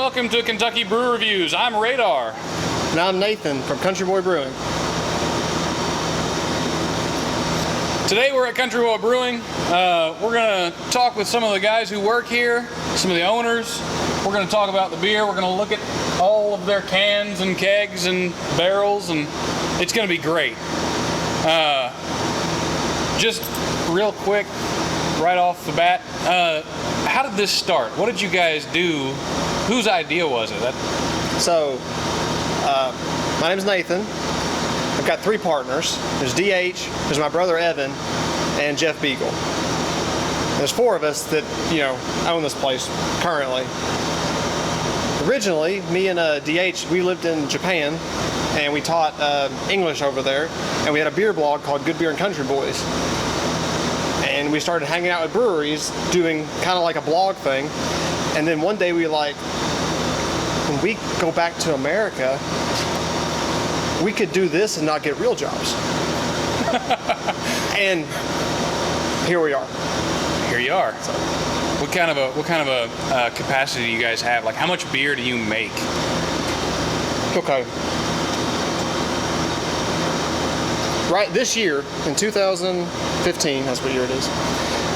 welcome to Kentucky Brew Reviews. I'm Radar. And I'm Nathan from Country Boy Brewing. Today we're at Country Boy Brewing. We're going to talk with some of the guys who work here, some of the owners. We're going to talk about the beer. We're going to look at all of their cans and kegs and barrels, and it's going to be great. Just real quick, right off the bat, how did this start? What did you guys do? Whose idea was it? My name's Nathan. I've got 3 partners. There's DH, there's my brother Evan, and Jeff Beagle. There's 4 of us that, own this place currently. Originally, me and DH, we lived in Japan, and we taught English over there, and we had a beer blog called Good Beer and Country Boys. And we started hanging out at breweries, doing kind of like a blog thing. And then one day when we go back to America, we could do this and not get real jobs. And here we are. Here you are. So, what kind of a capacity do you guys have? Like, how much beer do you make? Okay. Right this year, in 2015, that's what year it is,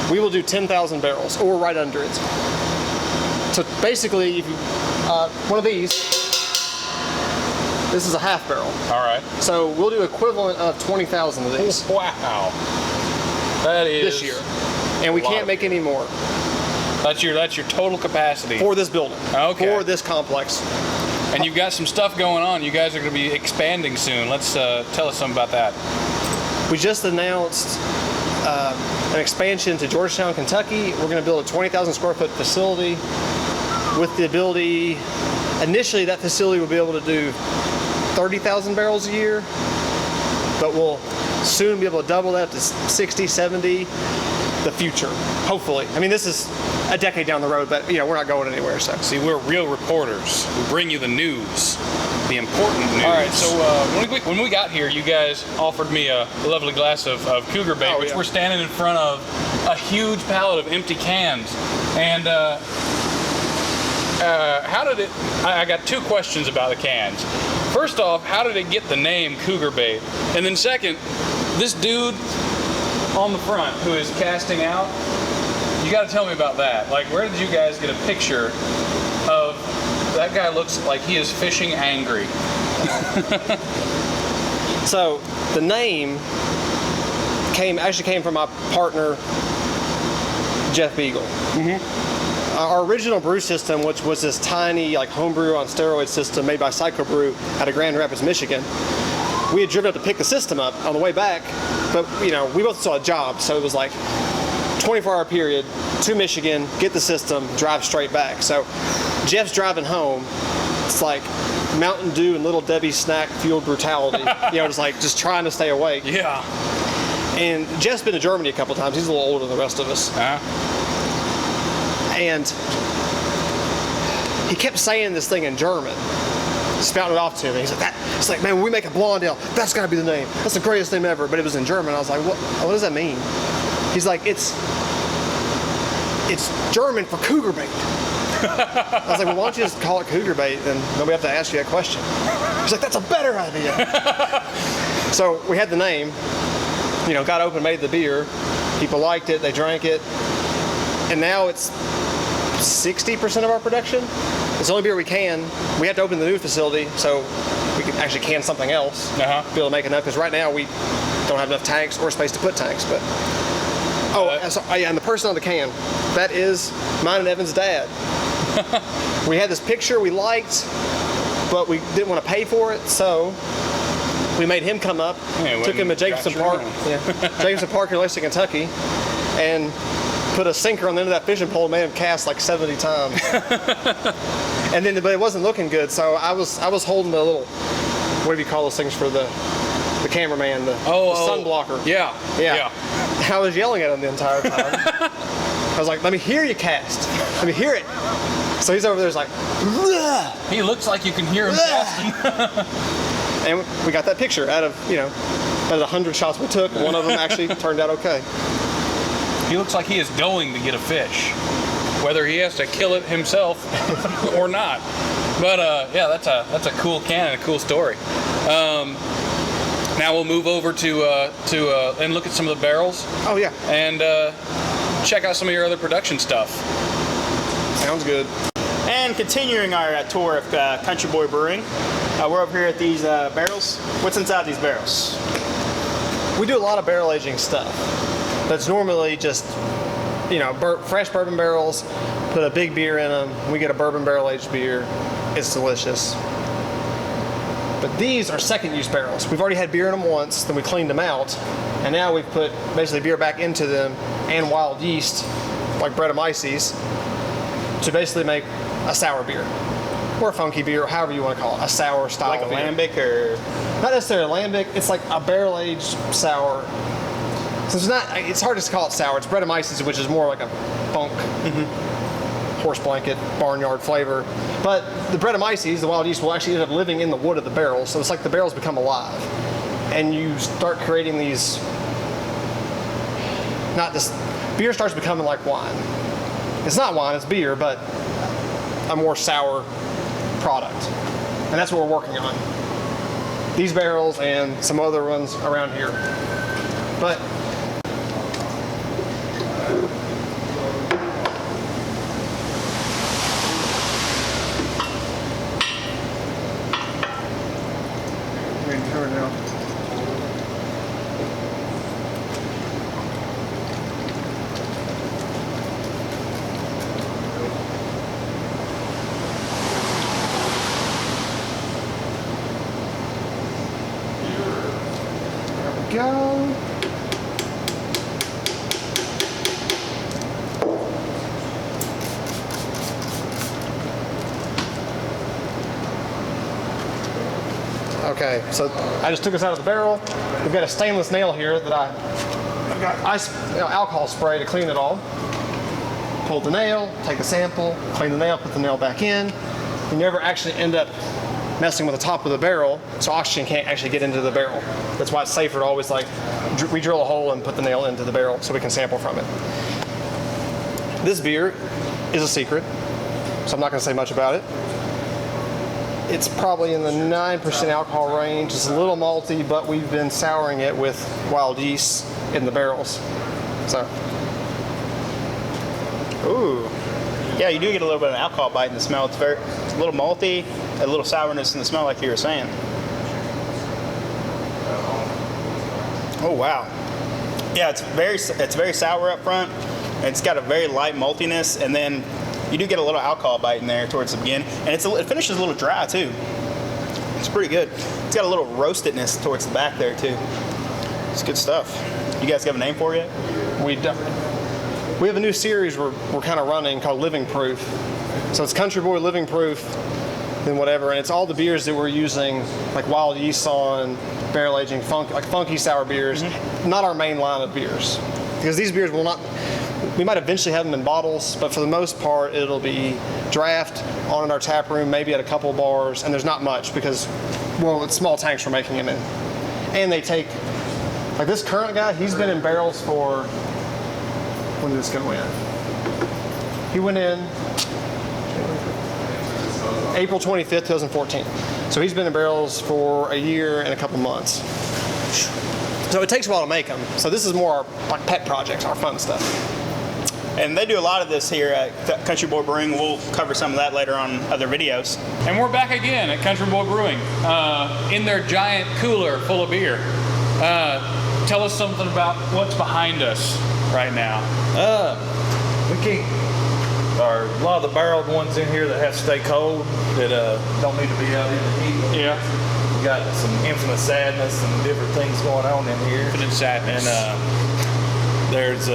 we will do 10,000 barrels, or right under it. So basically, if you, one of these, this is a half barrel. All right. So we'll do equivalent of 20,000 of these. Wow. That is this year. And we can't make any more. That's your total capacity. For this building. Okay. For this complex. And you've got some stuff going on. You guys are going to be expanding soon. Let's tell us something about that. We just announced an expansion to Georgetown, Kentucky. We're going to build a 20,000 square foot facility with the ability, initially that facility will be able to do 30,000 barrels a year, but we'll soon be able to double that to 60, 70, the future, hopefully. I mean, this is a decade down the road, but we're not going anywhere. So see, we're real reporters. We bring you the news, the important news. All right. So when we got here, you guys offered me a lovely glass of Cougar Bait, which we're standing in front of a huge pallet of empty cans. And how did it? I got 2 questions about the cans. First off, how did it get the name Cougar Bait? And then second, this dude on the front who is casting out, you got to tell me about that. Like, where did you guys get a picture of that guy? Looks like he is fishing angry. So the name actually came from my partner Jeff Beagle. Mm-hmm. Our original brew system, which was this tiny homebrew on steroids system made by Psychobrew out of Grand Rapids, Michigan, we had driven up to pick the system up on the way back, but we both saw a job, so it was like 24-hour period to Michigan, get the system, drive straight back. So Jeff's driving home. It's like Mountain Dew and Little Debbie snack fueled brutality. just trying to stay awake. Yeah. And Jeff's been to Germany a couple times. He's a little older than the rest of us. And he kept saying this thing in German, spouting it off to me. He's like, it's like, man, when we make a blonde ale, that's got to be the name. That's the greatest name ever. But it was in German. I was like, what does that mean? He's like, it's German for Cougar Bait. I was like, well, why don't you just call it Cougar Bait, then nobody have to ask you that question. He's like, that's a better idea. So we had the name, got open, made the beer. People liked it, they drank it. And now it's 60% of our production. It's the only beer we can. We have to open the new facility so we can actually can something else. Be able to make enough, because right now we don't have enough tanks or space to put tanks. But and the person on the can, that is mine and Evan's dad. We had this picture we liked, but we didn't want to pay for it, so we made him come up, took him to Jacobson Park, Jacobson Park in Lexington, Kentucky, and put a sinker on the end of that fishing pole and made him cast like 70 times. But it wasn't looking good, so I was holding the little, what do you call those things for the cameraman, the sun blocker. Yeah. I was yelling at him the entire time. I was like, let me hear you cast. Let me hear it. So he's over there, like, "Ugh." He looks like you can hear him casting. And we got that picture out of 100 shots we took. One of them actually turned out okay. He looks like he is going to get a fish. whether he has to kill it himself or not. But yeah, that's a cool can and a cool story. Now we'll move over to and look at some of the barrels. Oh yeah. And check out some of your other production stuff. Sounds good. And continuing our tour of Country Boy Brewing, we're over here at these barrels. What's inside these barrels? We do a lot of barrel aging stuff. That's normally just, you know, fresh bourbon barrels, put a big beer in them, we get a bourbon barrel aged beer. It's delicious. But these are second use barrels. We've already had beer in them once, then we cleaned them out, and now we've put basically beer back into them and wild yeast, like Brettanomyces, to basically make a sour beer. Or a funky beer, or however you want to call it, a sour style Like a beer. lambic or? Not necessarily lambic, it's like a barrel aged sour. So it's hard to call it sour. It's Brettanomyces, which is more like a funk, horse blanket, barnyard flavor. But the Brettanomyces, the wild yeast, will actually end up living in the wood of the barrel. So it's like the barrels become alive. And you start creating these, beer starts becoming like wine. It's not wine, it's beer, but a more sour product. And that's what we're working on. These barrels and some other ones around here. But go. Okay, so I just took this out of the barrel. We've got a stainless nail here that I've got alcohol spray to clean it all. Pull the nail, take a sample, clean the nail, put the nail back in. You never actually end up messing with the top of the barrel, so oxygen can't actually get into the barrel. That's why it's safer to always we drill a hole and put the nail into the barrel so we can sample from it. This beer is a secret, so I'm not going to say much about it. It's probably in the 9% alcohol range. It's a little malty, but we've been souring it with wild yeast in the barrels. So, Ooh. Yeah, you do get a little bit of an alcohol bite in the smell. It's a little malty, a little sourness in the smell, like you were saying. Oh wow. Yeah, it's very sour up front. It's got a very light maltiness, and then you do get a little alcohol bite in there towards the beginning, and it finishes a little dry too. It's pretty good. It's got a little roastedness towards the back there too. It's good stuff. You guys have a name for it yet? we have a new series we're kind of running called Living Proof. So it's Country Boy Living Proof, then whatever, and it's all the beers that we're using, like wild yeast on, barrel aging, funky sour beers, not our main line of beers. Because these beers will not, we might eventually have them in bottles, but for the most part, it'll be draft on in our tap room, maybe at a couple bars, and there's not much because, well, it's small tanks we're making them in. And they take, like this current guy, he's been in barrels for, when did this go in? He went in April 25th, 2014. So he's been in barrels for a year and a couple months. So it takes a while to make them. So this is more our pet projects, our fun stuff. And they do a lot of this here at Country Boy Brewing. We'll cover some of that later on other videos. And we're back again at Country Boy Brewing in their giant cooler full of beer. Tell us something about what's behind us right now. We keep a lot of the barreled ones in here that have to stay cold, that don't need to be out in the heat. Yeah. We got some Infinite Sadness and different things going on in here. Infinite Sadness. And there's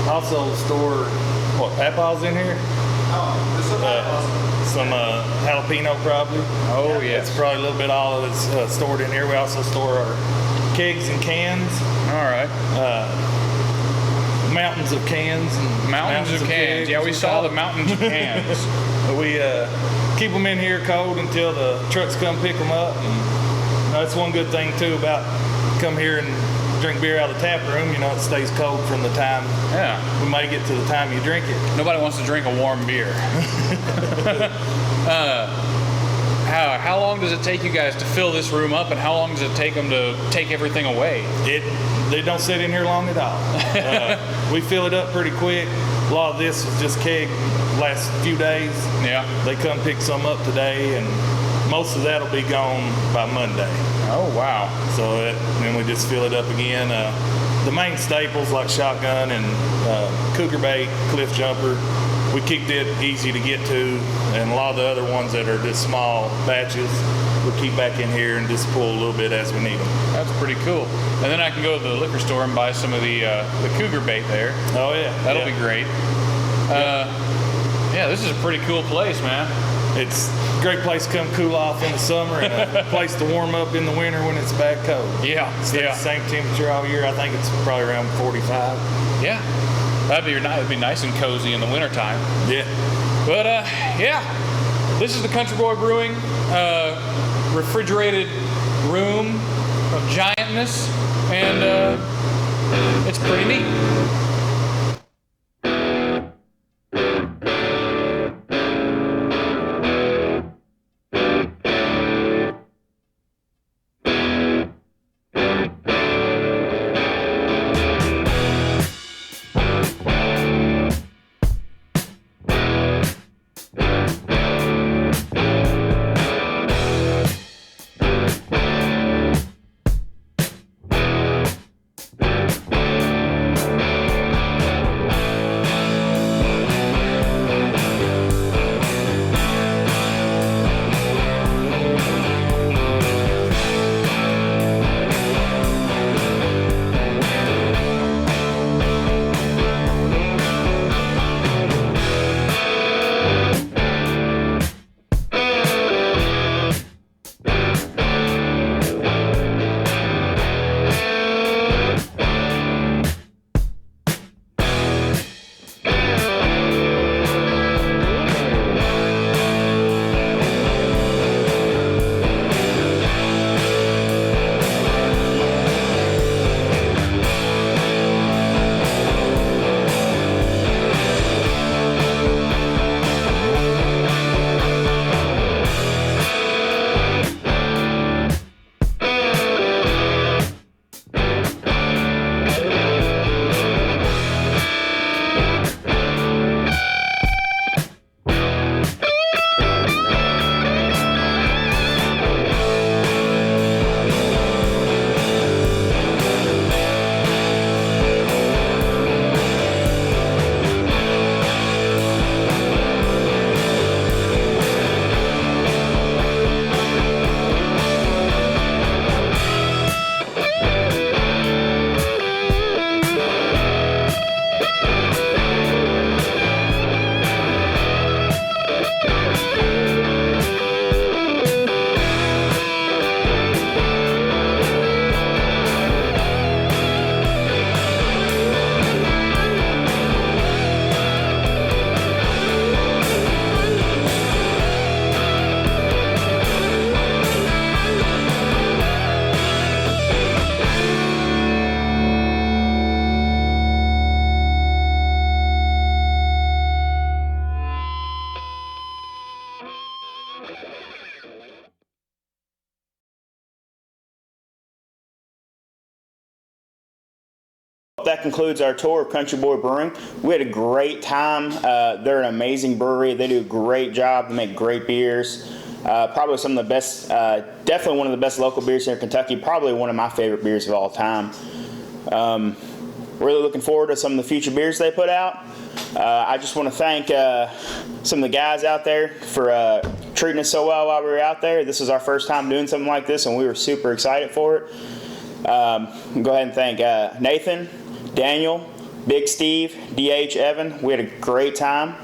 also store Papaws in here. Some jalapeno probably. Oh yeah. It's probably a little bit all of it's stored in here. We also store our kegs and cans. All right. Mountains of cans and Mountains of cans. kegs, Yeah, we we saw call the it. mountains of cans. But we keep them in here cold until the trucks come pick them up. And that's one good thing too about come here and drink beer out of the tap room, you know, it stays cold from the time we make it to the time you drink it. Nobody wants to drink a warm beer. How long does it take you guys to fill this room up, and how long does it take them to take everything away? They don't sit in here long at all. We fill it up pretty quick. A lot of this is just keg last few days. Yeah. They come pick some up today, and most of that'll be gone by Monday. Oh, wow. So then we just fill it up again. The main staples like shotgun and cougar bait, cliff jumper, we keep it easy to get to, and a lot of the other ones that are just small batches, we'll keep back in here and just pull a little bit as we need them. That's pretty cool. And then I can go to the liquor store and buy some of the cougar bait there. Oh yeah, that'll be great. Yeah, this is a pretty cool place, man. It's a great place to come cool off in the summer, and a place to warm up in the winter when it's bad cold. Yeah, It's the same temperature all year. I think it's probably around 45. Yeah, it'd be nice and cozy in the wintertime. Yeah. But yeah, this is the Country Boy Brewing refrigerated room of giantness, and it's pretty neat. That concludes our tour of Country Boy Brewing. We had a great time. They're an amazing brewery. They do a great job. They make great beers. Probably some of the best, definitely one of the best local beers here in Kentucky. Probably one of my favorite beers of all time. Really looking forward to some of the future beers they put out. I just want to thank some of the guys out there for treating us so well while we were out there. This is our first time doing something like this, and we were super excited for it. Go ahead and thank Nathan, Daniel, Big Steve, DH, Evan. We had a great time.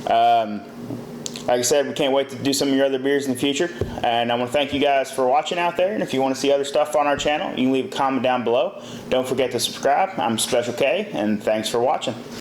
Like I said, we can't wait to do some of your other beers in the future. And I want to thank you guys for watching out there. And if you want to see other stuff on our channel, you can leave a comment down below. Don't forget to subscribe. I'm Special K, and thanks for watching.